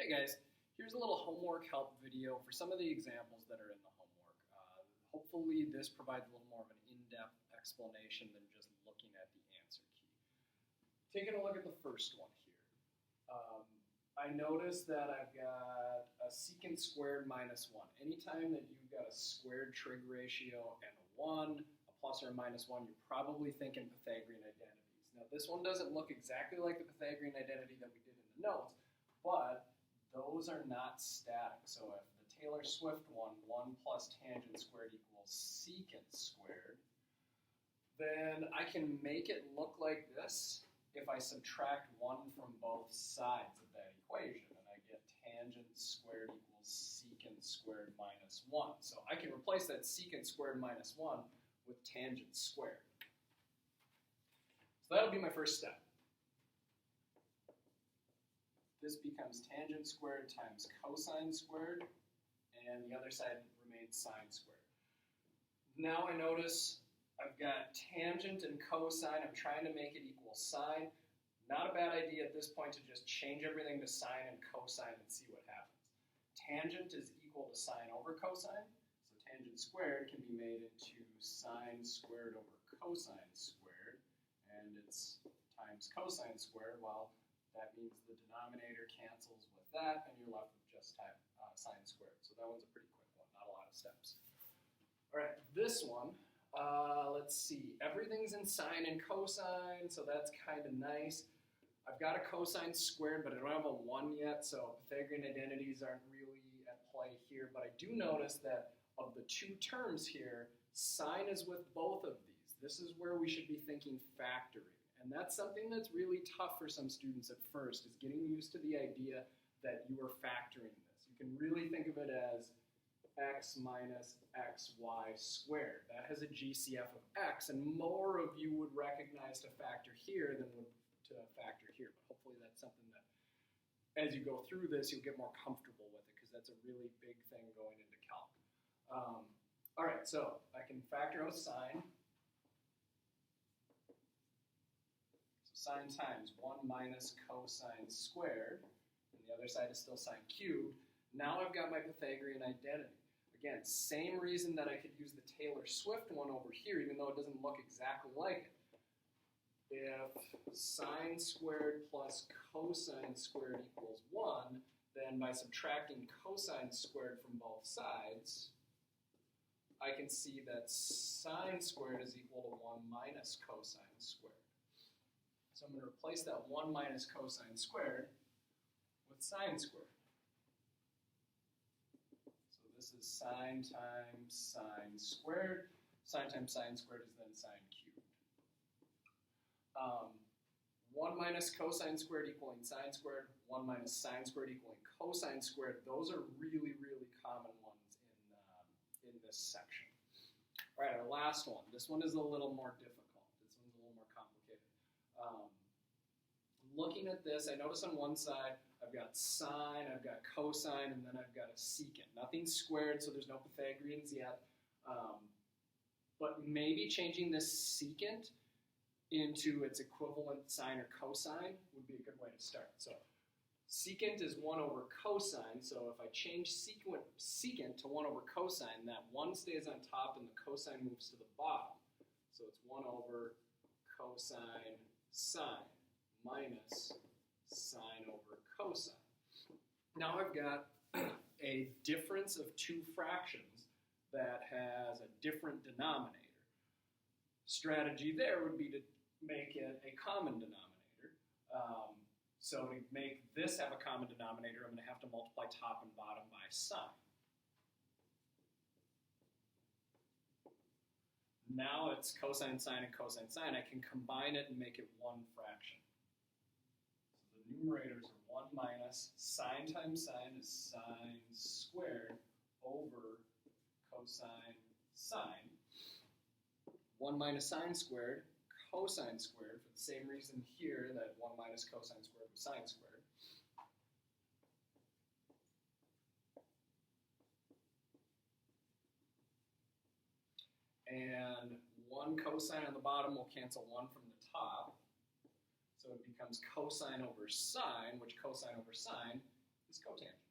Hey guys, here's a little homework help video for some of the examples that are in the homework. Hopefully this provides a little more of an in-depth explanation than just looking at the answer key. Taking a look at the first one here. I notice that I've got a secant squared minus 1. Anytime that you've got a squared trig ratio and a 1, a plus or a minus 1, you're probably thinking Pythagorean identities. Now this one doesn't look exactly like the Pythagorean identity that we did in the notes, but those are not static. So if the Taylor-Swift one, 1 plus tangent squared equals secant squared, then I can make it look like this if I subtract 1 from both sides of that equation, and I get tangent squared equals secant squared minus 1. So I can replace that secant squared minus 1 with tangent squared. So that'll be my first step. This becomes tangent squared times cosine squared, and the other side remains sine squared. Now I notice I've got tangent and cosine. I'm trying to make it equal sine. Not a bad idea at this point to just change everything to sine and cosine and see what happens. Tangent is equal to sine over cosine, so tangent squared can be made into sine squared over cosine squared, and it's times cosine squared. Well, that means the denominator cancels with that, and you're left with just sine squared. So that one's a pretty quick one, not a lot of steps. All right, this one, let's see. Everything's in sine and cosine, so that's kind of nice. I've got a cosine squared, but I don't have a 1 yet, so Pythagorean identities aren't really at play here. But I do notice that of the two terms here, sine is with both of these. This is where we should be thinking factoring. And that's something that's really tough for some students at first, is getting used to the idea that you are factoring this. You can really think of it as x minus xy squared. That has a GCF of x, and more of you would recognize to factor here than would to factor here. But hopefully that's something that, as you go through this, you'll get more comfortable with it, because that's a really big thing going into calc. All right, so I can factor out sine. Sine times 1 minus cosine squared, and the other side is still sine cubed. Now I've got my Pythagorean identity. Again, same reason that I could use the Taylor-Swift one over here, even though it doesn't look exactly like it. If sine squared plus cosine squared equals 1, then by subtracting cosine squared from both sides, I can see that sine squared is equal to 1 minus cosine squared. So I'm going to replace that 1 minus cosine squared with sine squared. So this is sine times sine squared. Sine times sine squared is then sine cubed. 1 minus cosine squared equaling sine squared, 1 minus sine squared equaling cosine squared. Those are really, really common ones in this section. All right, our last one. This one is a little more difficult. This one's a little more complicated. Looking at this, I notice on one side I've got sine, I've got cosine, and then I've got a secant. Nothing's squared, so there's no Pythagoreans yet. But maybe changing this secant into its equivalent sine or cosine would be a good way to start. So secant is 1 over cosine, so if I change secant to 1 over cosine, that 1 stays on top and the cosine moves to the bottom. So it's 1 over cosine sine minus sine over cosine. Now I've got a difference of two fractions that has a different denominator. Strategy there would be to make it a common denominator. So to make this have a common denominator, I'm going to have to multiply top and bottom by sine. Now it's cosine sine and cosine sine. I can combine it and make it one fraction. So the numerators are 1 minus sine times sine is sine squared over cosine sine. 1 minus sine squared, cosine squared, for the same reason here that 1 minus cosine squared was sine squared. And 1 cosine on the bottom will cancel 1 from the top. So it becomes cosine over sine, which cosine over sine is cotangent.